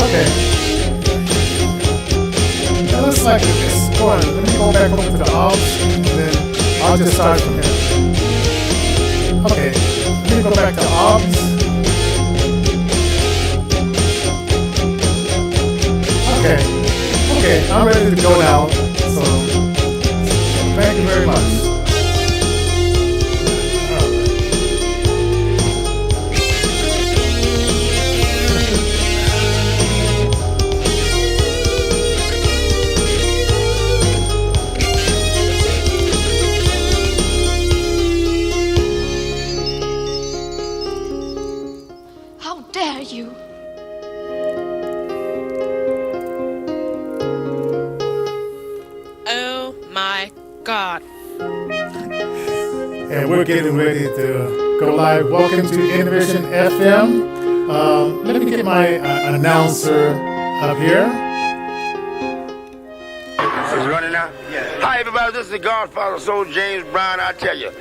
Okay. It looks like it's going. Let me go back over to the ops, and then I'll just start from here. Okay. Let me go back to ops. Okay. Okay. I'm ready to go now. So, thank you very much. How dare you? Oh my God. And we're getting ready to go live. Welcome to Innovation FM. Let me get my announcer up here. It's running now? Yeah. Hi, everybody. This is the Godfather Soul, James Brown. I tell you,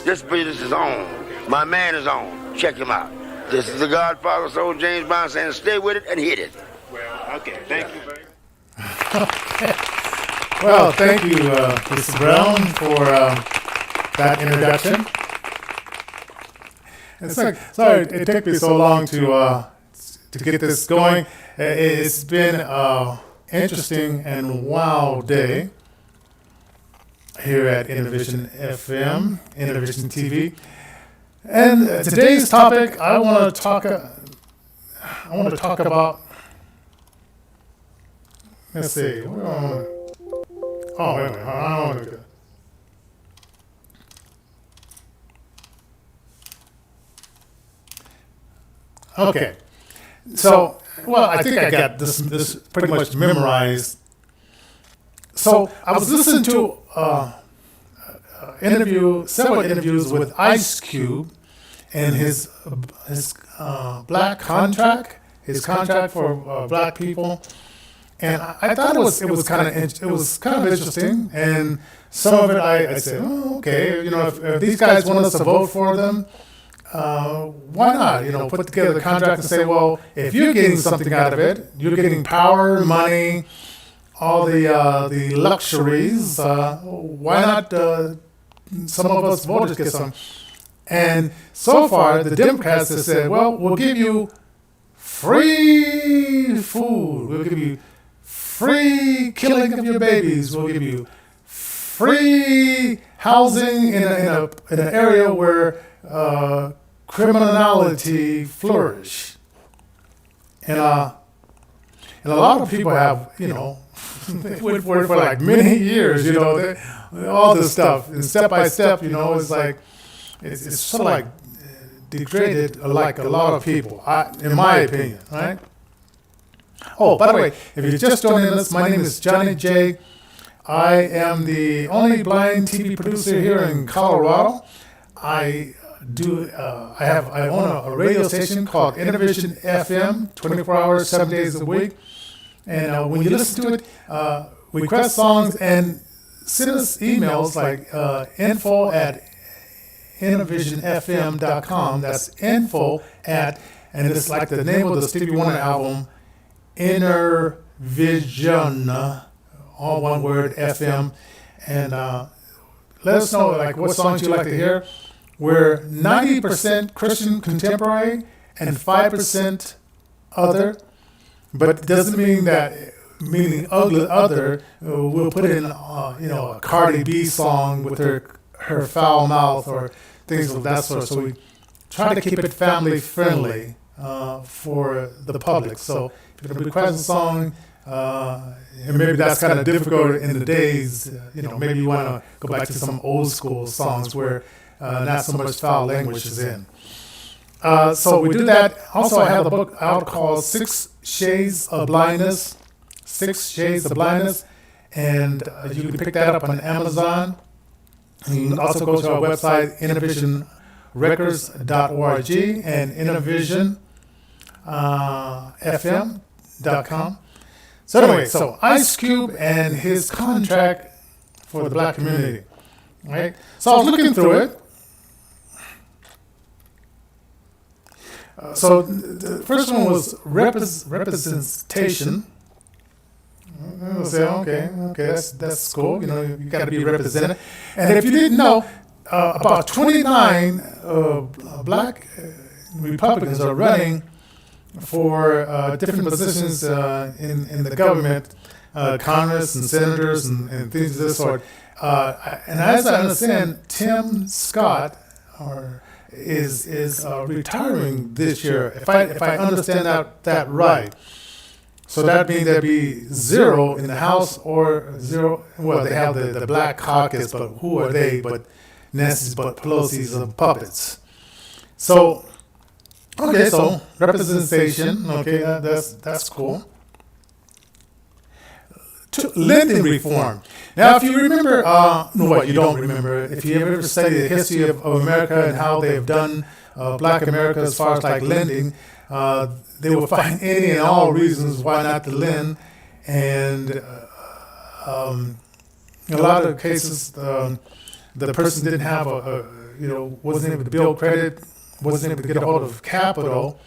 this business is on. My man is on. Check him out. This is the Godfather Soul, James Brown, saying stay with it and hit it. Well, okay. Thank you very much. Well, thank you, Mr. Brown, for that introduction. Sorry it took me so long to get this going. It's been an interesting and wow day here at Innovation FM, Innovation TV. And today's topic, I want to talk about. Let's see. Oh, wait a minute. I don't want to. Okay. So, well, I think I got this pretty much memorized. So, I was listening to several interviews with Ice Cube and his black contract, his contract for black people. And I thought it was kind of interesting, and some of it I said, oh, okay, if these guys want us to vote for them, why not? Put together the contract and say, well, if you're getting something out of it, you're getting power, money, all the luxuries. Why not? Some of us voters get some. And so far, the Democrats have said, well, we'll give you free food. We'll give you free killing of your babies. We'll give you free housing in an area where criminality flourish. And a lot of people have, for like many years, all this stuff. And step by step, it's like, it's sort of like degraded like a lot of people, in my opinion, right? Oh, by the way, if you're just joining us, my name is Johnny J. I am the only blind TV producer here in Colorado. I own a radio station called Innovation FM, 24 hours, 7 days a week. And when you listen to it, request songs and send us emails like info at innovationfm.com. That's info at, and it's like the name of the Stevie Wonder album, Inner Vision, all one word, FM. And let us know what songs you like to hear. We're 90% Christian contemporary and 5% other, but it doesn't mean that, meaning ugly other, we'll put in a Cardi B song with her foul mouth or things of that sort. So we try to keep it family friendly for the public. So if you're going to request a song, and maybe that's kind of difficult in the days, maybe you want to go back to some old school songs where not so much foul language is in. So we do that. Also, I have a book out called 6 Shades of Blindness. 6 Shades of Blindness. And you can pick that up on Amazon. And you can also go to our website, innovationrecords.org and innovationfm.com. So anyway, so Ice Cube and his contract for the black community. Right? So I was looking through it. So the first one was representation. We'll say, okay, that's cool. You know, you got to be represented. And if you didn't know, about 29 black Republicans are running for different positions in the government, Congress and senators and things of this sort. And as I understand, Tim Scott is retiring this year. If I understand that right. So that means there'd be 0 in the House or 0. Well, they have the Black Caucus, but who are they? But Nancy Pelosi's puppets. So, okay, so representation. Okay, that's cool. Lending reform. Now, if you remember, you don't remember. If you ever studied the history of America and how they've done Black America as far as like lending, they will find any and all reasons why not to lend, and a lot of cases, the person didn't have wasn't able to build credit, wasn't able to get a hold of capital,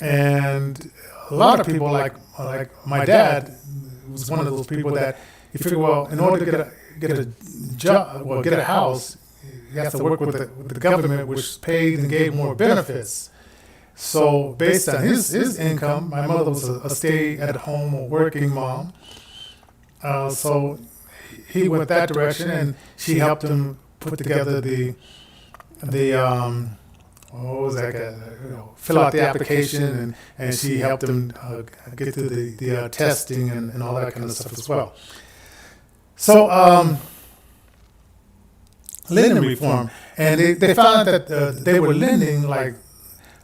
and a lot of people like my dad was one of those people that you figure, well, in order to get a job, well, get a house, you have to work with the government, which paid and gave more benefits. So based on his income, my mother was a stay-at-home or working mom. So he went that direction, and she helped him put together the fill out the application, and she helped him get through the testing and all that kind of stuff as well. So lending reform, and they found that they were lending like,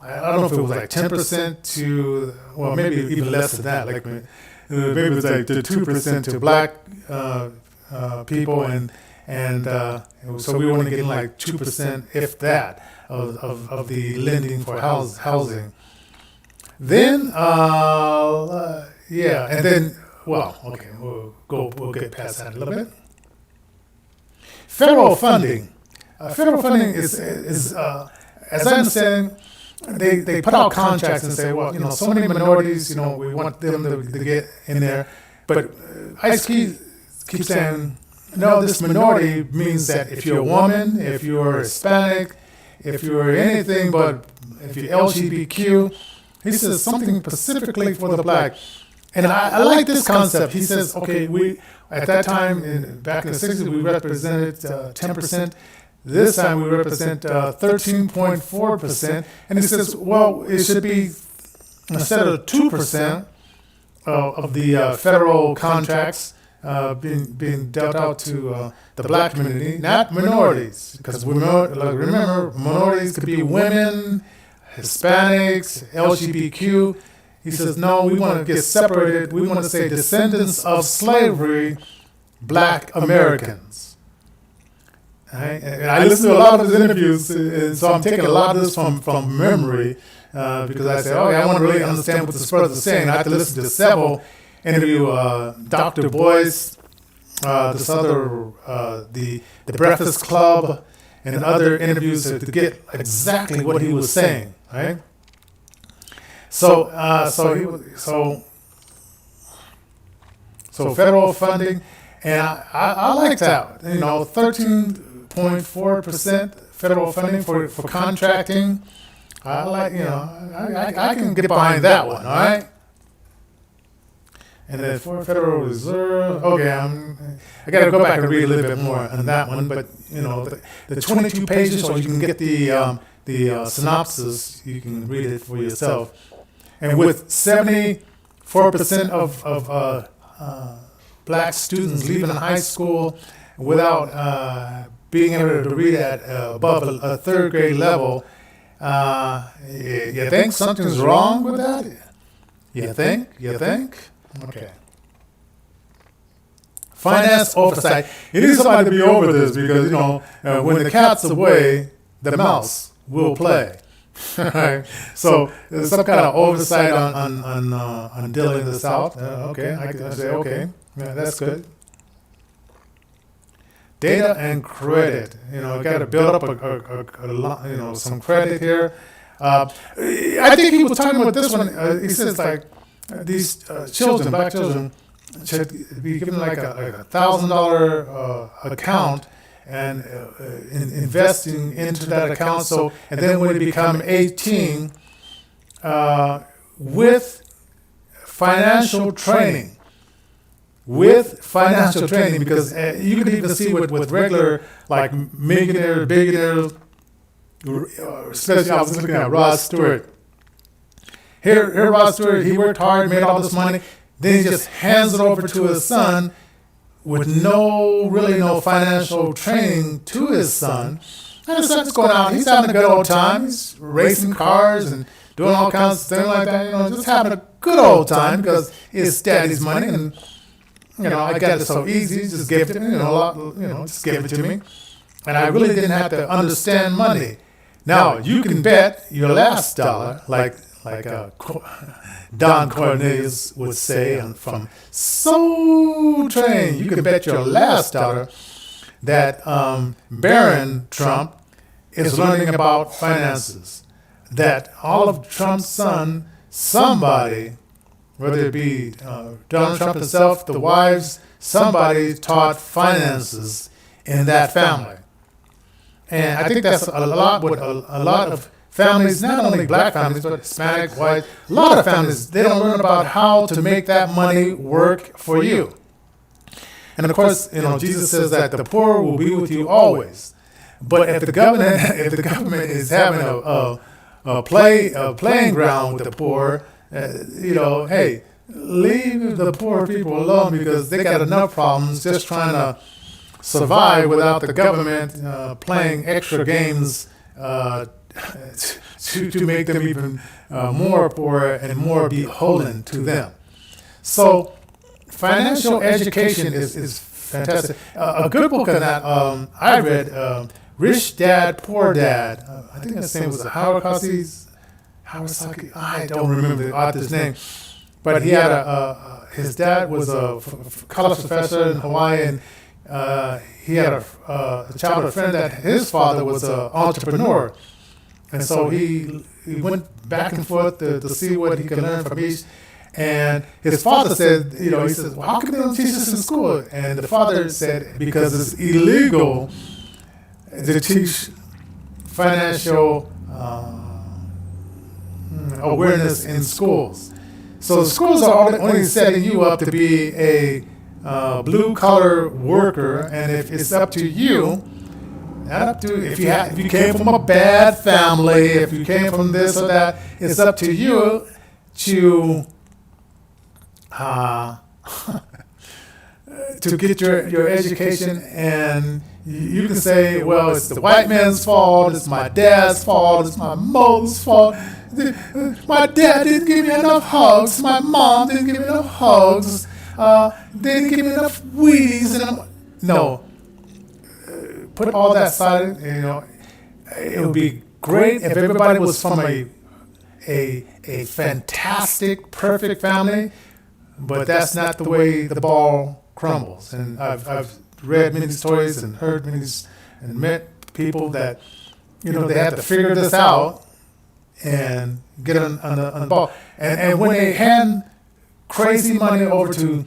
I don't know if it was like 10% to, well, maybe even less than that. Like maybe it was like to 2% to black people, and so we were only getting like 2%, if that, of the lending for housing. Then, and then, well, okay, we'll get past that a little bit. Federal funding. Federal funding is as I understand, they put out contracts and say, well, so many minorities, we want them to get in there. But ICE keeps saying, no, this minority means that if you're a woman, if you're Hispanic, if you're anything but, if you're LGBTQ, he says something specifically for the black. And I like this concept. He says, okay, we, at that time, back in the 60s, we represented 10%. This time we represent 13.4%. And he says, well, it should be, instead of 2% of the federal contracts being dealt out to the black community, not minorities. Because remember, minorities could be women, Hispanics, LGBTQ. He says, no, we want to get separated. We want to say descendants of slavery, black Americans. Right? And I listened to a lot of his interviews, and so I'm taking a lot of this from memory because I said, I want to really understand what this brother's saying. I had to listen to several interviews, Dr. Boyce, this other, the Breakfast Club, and other interviews to get exactly what he was saying, right? So federal funding, and I like that. 13.4% federal funding for contracting. I like, I can get behind that one. All right. And then for Federal Reserve, okay, I got to go back and read a little bit more on that one. But the 22 pages, or you can get the synopsis. You can read it for yourself. And with 74% of black students leaving high school without being able to read at above a third grade level, you think something's wrong with that? You think? Okay. Finance oversight. It is somebody to be over this because, when the cat's away, the mouse will play. Right. So there's some kind of oversight on dealing this out. Okay, I say okay, yeah, that's good. Data and credit. Got to build up a some credit here. I think he was talking about this one. He says like these children, black children, should be given like a $1,000 account and investing into that account. So, and then when they become 18, with financial training. With financial training, because you can even see with regular, like millionaire, billionaire, especially I was looking at Rod Stewart. Here Rod Stewart, he worked hard, made all this money, then he just hands it over to his son with no financial training to his son. And his son's going out, he's having a good old time, he's racing cars and doing all kinds of things like that, just having a good old time because it's daddy's money, and I got it so easy, just give it to me, just give it to me. And I really didn't have to understand money. Now, you can bet your last dollar, like Don Cornelius would say, and from Soul Train, you can bet your last dollar that Barron Trump is learning about finances. That all of Trump's son, somebody, whether it be Donald Trump himself, the wives, somebody taught finances in that family. And I think that's a lot with a lot of families, not only black families, but Hispanic, white, a lot of families, they don't learn about how to make that money work for you. And of course, Jesus says that the poor will be with you always. But if the government is having a playing ground with the poor, hey, leave the poor people alone because they got enough problems just trying to survive without the government playing extra games to make them even more poor and more beholden to them. So financial education is fantastic. A good book on that I read, Rich Dad, Poor Dad. I think his name was Howard Kawasaki. I don't remember the author's name, but he had his dad was a college professor in Hawaii, and he had a childhood friend that his father was an entrepreneur, and so he went back and forth to see what he could learn from each. And his father said, he says, well, how come they don't teach this in school? And the father said, because it's illegal to teach financial awareness in schools. So the schools are only setting you up to be a blue-collar worker, and if it's up to you, if you came from a bad family, if you came from this or that, it's up to you to to get your education. And you can say, well, it's the white man's fault, it's my dad's fault, it's my mother's fault. My dad didn't give me enough hugs, my mom didn't give me enough hugs, they didn't give me enough Wheaties. No. Put all that aside, it would be great if everybody was from a fantastic, perfect family, but that's not the way the ball crumbles. And I've read many stories and heard many and met people that, they had to figure this out and get on the ball. And when they hand crazy money over to,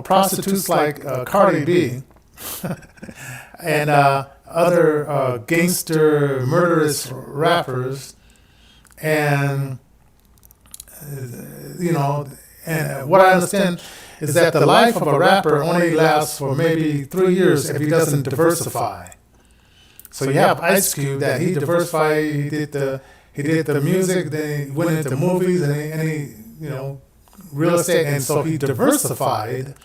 prostitutes like Cardi B, and other gangster, murderous rappers, and and what I understand is that the life of a rapper only lasts for maybe 3 years if he doesn't diversify. So you have Ice Cube that he diversified. He did the music, then he went into movies, and he real estate, and so he diversified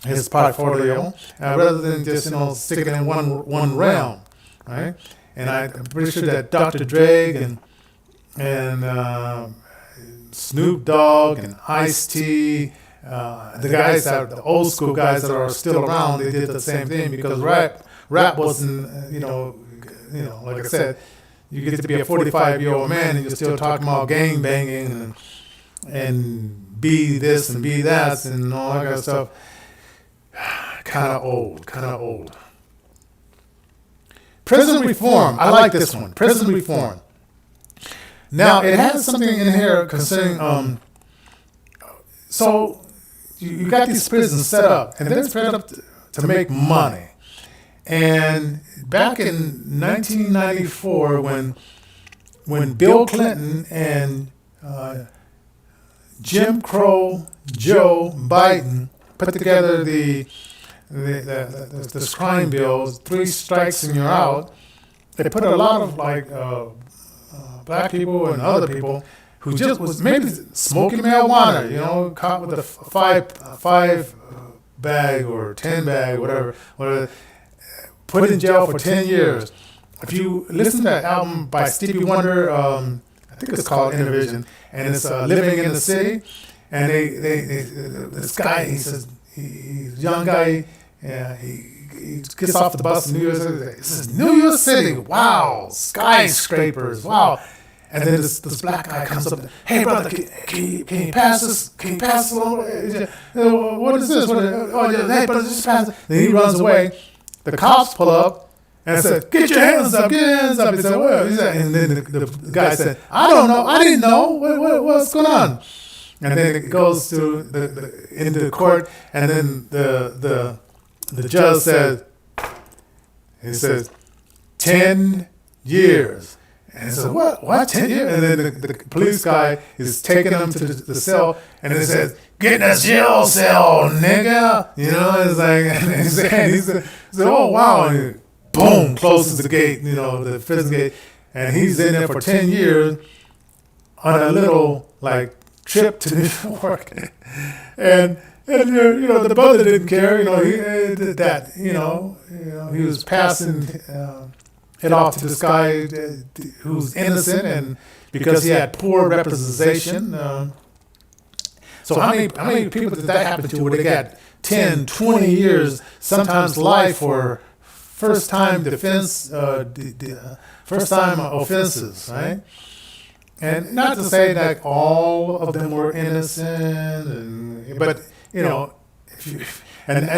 his portfolio rather than just sticking in one realm, right? And I'm pretty sure that Dr. Dre and Snoop Dogg and Ice-T, the old school guys that are still around, they did the same thing, because rap wasn't, like I said, you get to be a 45-year-old man and you're still talking about gang banging and be this and be that and all that kind of stuff. Kind of old. Prison reform. I like this one. Prison reform. Now it has something in here concerning. So you got these prisons set up, and they're set up to make money. And back in 1994, when Bill Clinton and Jim Crow Joe Biden put together this crime bill, 3 strikes and you're out, they put a lot of black people and other people who just was maybe smoking marijuana, caught with a five bag or 10 bag, whatever, put in jail for 10 years. If you listen to that album by Stevie Wonder, I think it's called Innervision, and it's Living in the City, and this guy, he says, he's a young guy, he gets off the bus in New York City. He says, New York City, wow, skyscrapers, wow. And then this black guy comes up, hey brother, can you pass this? Can you pass this along? What is this? Hey brother, just pass it. Then he runs away. The cops pull up and said, get your hands up, get your hands up. He said, well, and then the guy said, I don't know, I didn't know, what's going on? And then it goes to into the court, and then the judge said, he says, 10 years. And he said, what, 10 years? And then the police guy is taking him to the cell, and he says, get in the jail cell, nigga. It's like, and he said, oh, wow. And he, boom, closes the gate, the prison gate. And he's in there for 10 years on a little, trip to New York. And the brother didn't care, he did that, he was passing it off to this guy who's innocent, and because he had poor representation. So how many people did that happen to where they got 10, 20 years, sometimes life for first-time defense, first-time offenses, right? And not to say that all of them were innocent, but and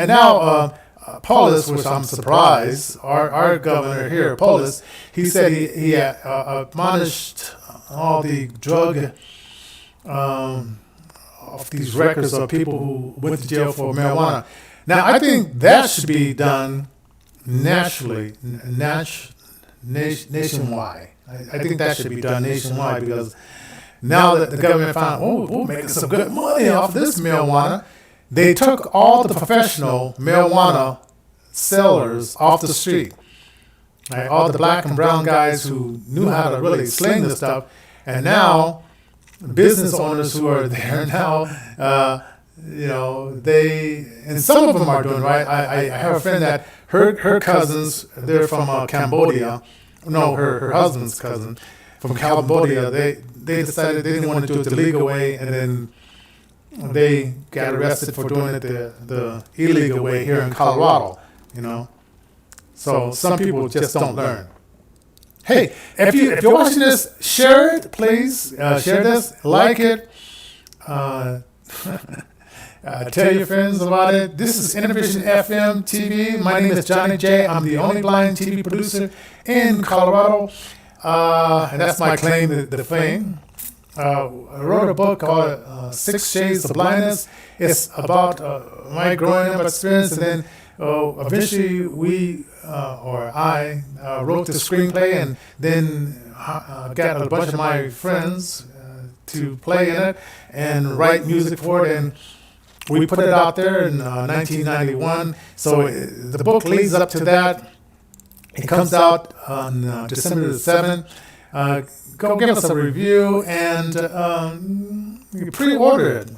now Polis, which I'm surprised, our governor here, Polis, he said he admonished all the drug of these records of people who went to jail for marijuana. Now I think that should be done nationally, nationwide. I think that should be done nationwide, because now that the government found, we're making some good money off this marijuana, they took all the professional marijuana sellers off the street. Right? All the black and brown guys who knew how to really sling this stuff, and now business owners who are there now, and some of them are doing right. I have a friend that her cousins, they're from Cambodia. No, her husband's cousin from Cambodia. They decided they didn't want to do it the legal way, and then they got arrested for doing it the illegal way here in Colorado. So some people just don't learn. Hey, if you're watching this, share it, please. Share this, like it. Tell your friends about it. This is Innervision FM TV. My name is Johnny J. I'm the only blind TV producer in Colorado, and that's my claim to fame. I wrote a book called 6 Shades of Blindness. It's about my growing up experience, and then eventually I wrote the screenplay, and then got a bunch of my friends to play in it and write music for it, and we put it out there in 1991. So the book leads up to that. It comes out on December the 7th. Go give us a review and pre-order it,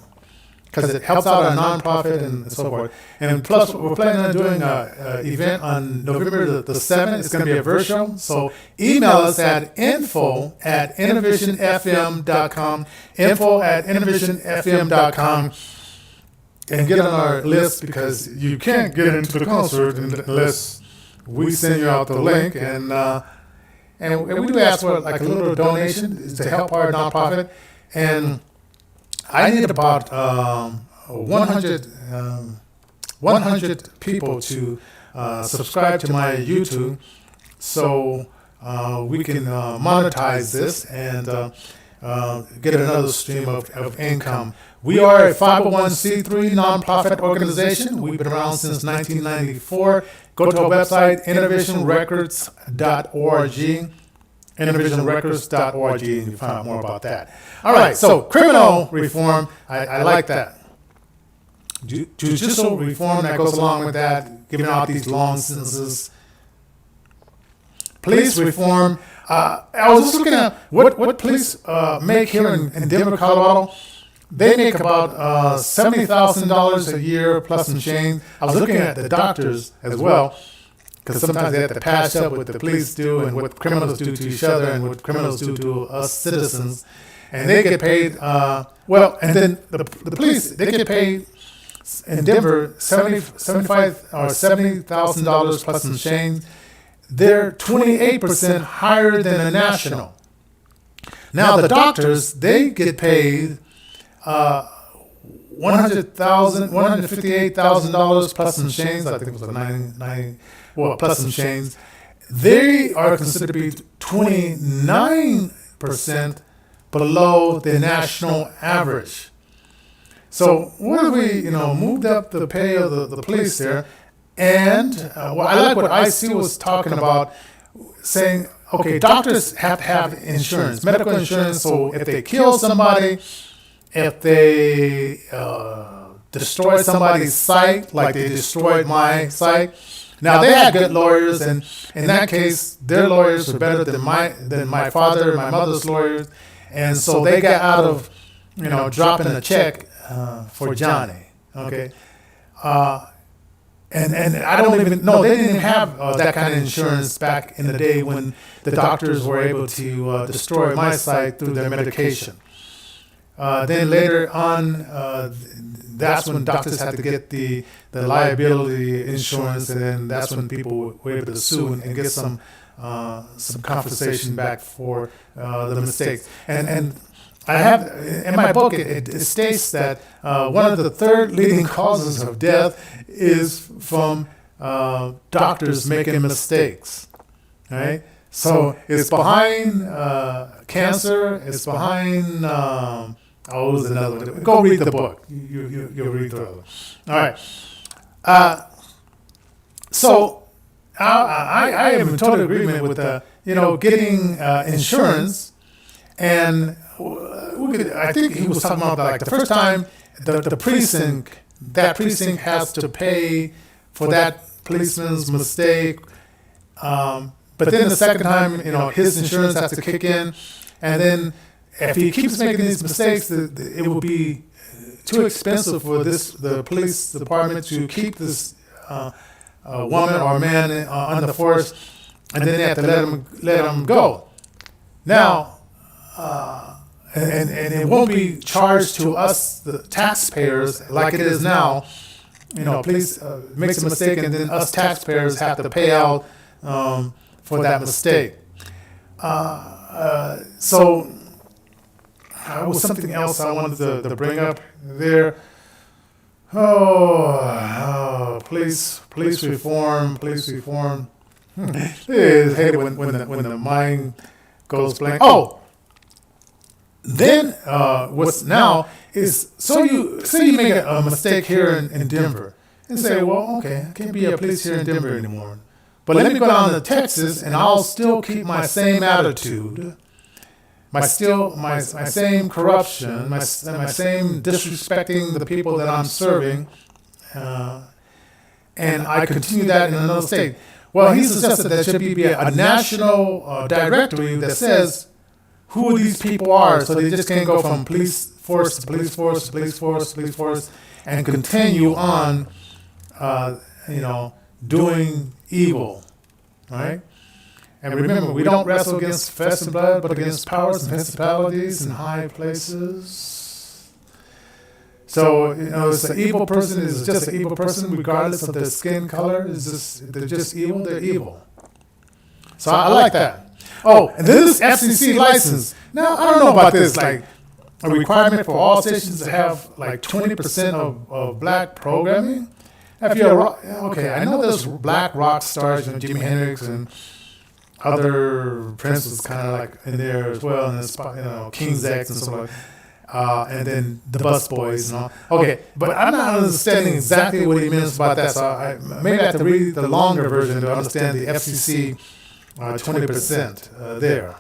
because it helps out a nonprofit and so forth. And plus, we're planning on doing an event on November the 7th. It's going to be a virtual. So email us at info@innervisionfm.com, info@innervisionfm.com, and get on our list, because you can't get into the concert unless we send you out the link. And we do ask for a little donation to help our nonprofit. And I need about 100 people to subscribe to my YouTube. So we can monetize this and get another stream of income. We are a 501c3 nonprofit organization. We've been around since 1994. Go to our website, innovationrecords.org, innovationrecords.org, and you find out more about that. All right, so criminal reform, I like that. Judicial reform that goes along with that, giving out these long sentences. Police reform. I was just looking at what police make here in Denver, Colorado. They make about $70,000 a year plus some change. I was looking at the doctors as well, because sometimes they have to patch up what the police do and what criminals do to each other and what criminals do to us citizens. And they get paid, and then the police, they get paid in Denver $70,000 plus some change. They're 28% higher than the national. Now the doctors, they get paid $158,000 plus some change. I think it was plus some change. They are considered to be 29% below the national average. So what if we, moved up the pay of the police there? And I like what IC was talking about, saying, okay, doctors have to have insurance, medical insurance. So if they kill somebody, if they destroy somebody's site, like they destroyed my site. Now they had good lawyers, and in that case, their lawyers were better than my father, my mother's lawyers, and so they got out of, dropping a check for Johnny. Okay, and I don't even know, they didn't have that kind of insurance back in the day when the doctors were able to destroy my site through their medication. Then later on, that's when doctors had to get the liability insurance, and then that's when people were able to sue and get some compensation back for the mistakes. And I have in my book it states that one of the third leading causes of death is from doctors making mistakes. Right? So it's behind cancer. It's behind. There's another one. Go read the book. You'll read through it. All right. So I am in total agreement with getting insurance, and I think he was talking about like the first time the precinct has to pay for that policeman's mistake, but then the second time his insurance has to kick in, and then if he keeps making these mistakes, it will be too expensive for the police department to keep this woman or man on the force, and then they have to let him go. Now, and it won't be charged to us, the taxpayers, like it is now. Police makes a mistake, and then us taxpayers have to pay out for that mistake. So. Was something else I wanted to bring up there. Police reform. I hate it when the mind goes blank. Then what's now is, so you make a mistake here in Denver and say, well, okay, I can't be a police here in Denver anymore. But let me go down to Texas and I'll still keep my same attitude. My same corruption, my same disrespecting the people that I'm serving, and I continue that in another state. Well, he suggested that there should be a national directory that says who these people are, so they just can't go from police force to police force to police force to police force and continue on, doing evil, right? And remember, we don't wrestle against flesh and blood, but against powers and principalities in high places. So, it's an evil person is just an evil person, regardless of their skin color. They're just evil, they're evil. So I like that. And then this FCC license. Now, I don't know about this, like a requirement for all stations to have like 20% of black programming. If you're I know there's black rock stars, Jimi Hendrix and other Prince was kind of like in there as well, and King's X and stuff like and then the Bus Boys and all. Okay, but I'm not understanding exactly what he means about that, so maybe I have to read the longer version to understand the FCC 20% there.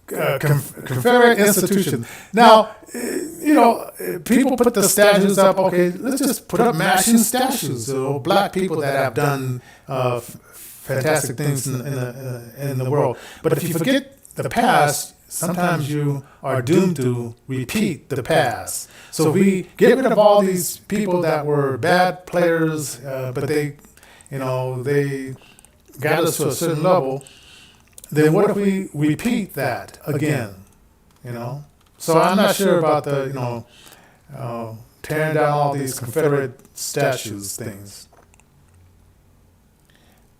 Confederate institutions. Now, people put the statues up. Okay, let's just put up matching statues of black people that have done fantastic things in the world. But if you forget the past, sometimes you are doomed to repeat the past. So if we get rid of all these people that were bad players, but they got us to a certain level, then what if we repeat that again? So I'm not sure about the tearing down all these Confederate statues things.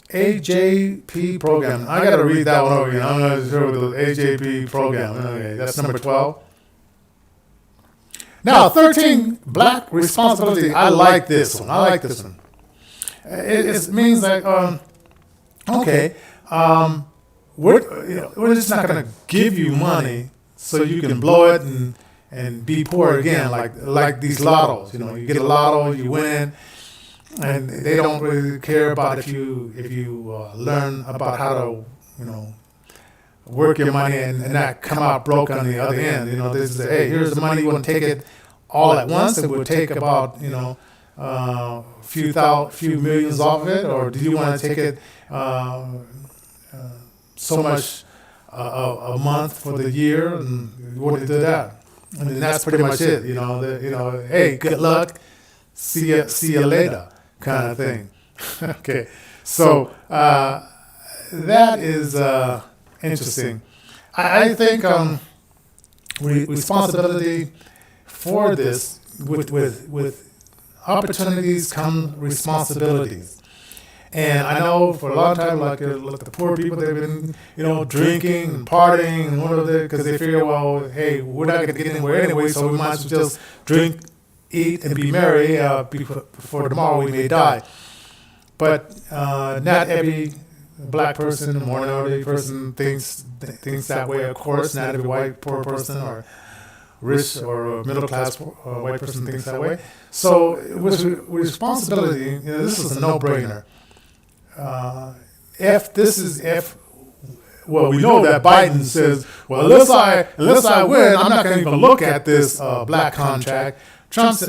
AJP program. I got to read that one over again. I'm not sure what the AJP program. Okay, that's number 12. Now, 13, black responsibility. I like this one. It means like, we're just not going to give you money so you can blow it and be poor again, like these lottos. You get a lotto, you win. And they don't really care about if you learn about how to work your money and not come out broke on the other end. They say, hey, here's the money. You want to take it all at once? It would take about few millions off of it, or do you want to take it so much a month for the year? And you want to do that, and then that's pretty much it. Hey, good luck. See you later. Kind of thing. Okay, so that is interesting. I think responsibility for this with opportunities come responsibilities. And I know for a long time, like the poor people, they've been drinking and partying and whatever, because they figure, well, hey, we're not going to get anywhere anyway, so we might as well just drink, eat, and be merry before tomorrow we may die. But not every black person, minority person thinks that way, of course. Not every white poor person or rich or middle class white person thinks that way. So with responsibility, this is a no-brainer. Well, we know that Biden says, well, unless I win, I'm not going to even look at this black contract. Trump's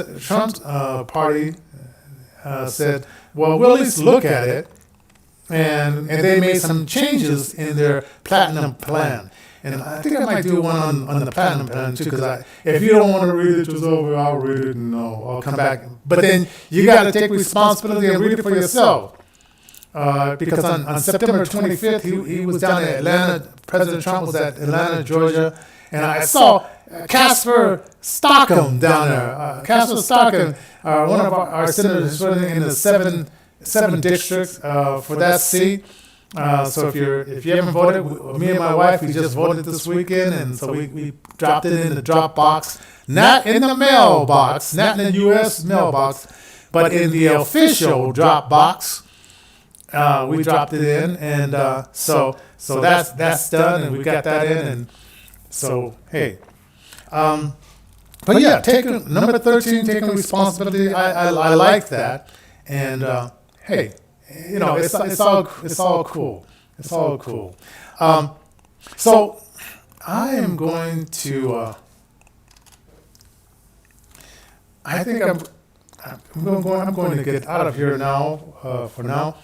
party said, well, we'll at least look at it, and they made some changes in their platinum plan. And I think I might do one on the platinum plan too, because if you don't want to read it just over, I'll read it and I'll come back. But then you got to take responsibility and read it for yourself. Because on September 25th, he was down in Atlanta. President Trump was at Atlanta, Georgia, and I saw Casper Stockham down there. Casper Stockham, one of our senators, running in the seven districts for that seat. So if you haven't voted, me and my wife, we just voted this weekend, and so we dropped it in the drop box, not in the mailbox, not in the U.S. mailbox, but in the official drop box. We dropped it in, and so that's done, and we got that in, and so hey, but yeah, number 13, taking responsibility. I like that, and hey, it's all cool. It's all cool. So I am going to. I think I'm going to get out of here now. For now.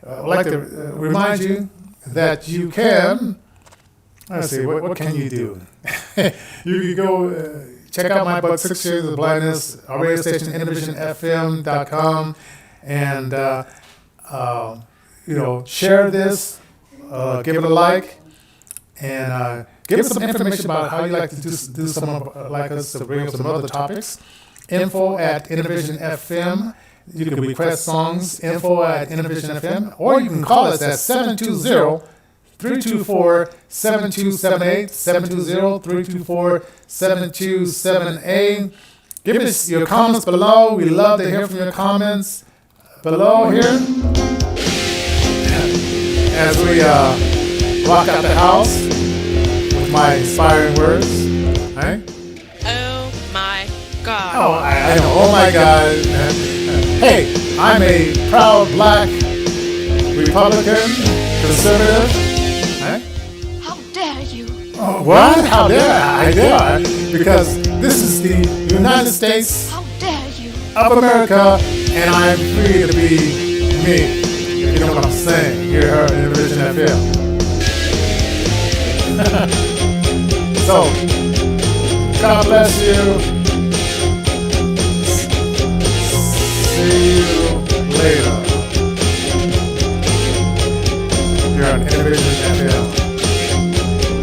I'd like to remind you that you can, let's see, what can you do? You can go check out my book, 6 Years of Blindness, our radio station, IntervisionFM.com, and, share this, give it a like, and give us some information about how you like to do some like us to bring up some other topics. info@IntervisionFM. You can request songs, info@IntervisionFM, or you can call us at 720-324-7278, 720-324-7278. Give us your comments below. We love to hear from your comments below here. as we rock out the house with my inspiring words. All right? Oh my God. Oh, I know. Oh my God. Hey, I'm a proud black Republican conservative. All right? How dare you? Oh, what? How dare I? I dare. Because this is the United States How dare you? of America, and I'm free to be me. You know what I'm saying? Hear her in Vision FM. So, God bless you. See you later.